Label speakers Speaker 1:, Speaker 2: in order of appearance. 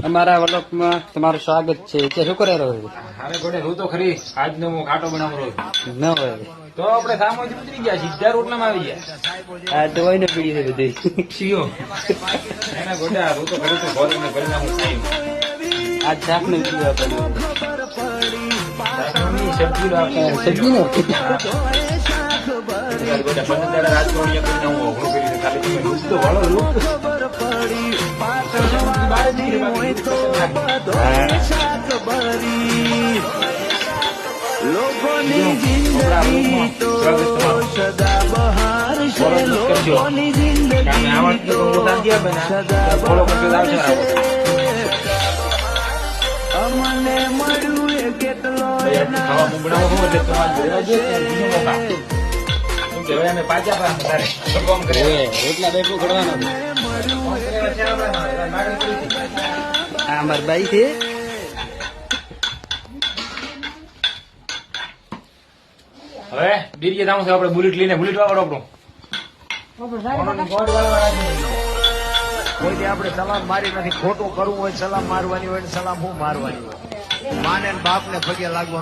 Speaker 1: અમારા વલોકમાં તમારું સ્વાગત છે કે શું કરે રહ્યો
Speaker 2: હારે ગોડે હું તો ખરી આજનો હું ખાટો બનાવો રહ્યો
Speaker 1: ન હોય
Speaker 2: તો આપણે સામોથી ઉતરી ગયા સીધા રોટલામાં આવી ગયા
Speaker 1: આ દવાઈ ને પીડી છે બધી
Speaker 2: શીઓ એના ગોડે હું તો ખરી તો ભોરે ને ભરી નાખું ખાઈ
Speaker 1: આ શાક ને પીવું આપણને
Speaker 2: સબ્જી
Speaker 1: સબ્જી નો
Speaker 2: ગોડે પંદર રાજકોટ કરી નાખું ઓગણું કરી ખાલી તમે લુક તો વાળો લુક
Speaker 3: લોકોની જિંદગી તો સદાબહાર છે લોકોની જિંદગી તો સદાબહાર છે અમને મળ્યું એ કેટલો
Speaker 1: એટલા બેઠું કરવાનું આ અમારી બાઈ છે
Speaker 2: હવે બીજી જાઉં છે આપણે બુલેટ લઈને બુલેટ વાળો
Speaker 3: કોઈ આપણે સલામ મારી નથી ખોટું કરવું હોય સલામ મારવાની હોય સલામ હું મારવાની હોય માને બાપ ને પગે લાગવાનું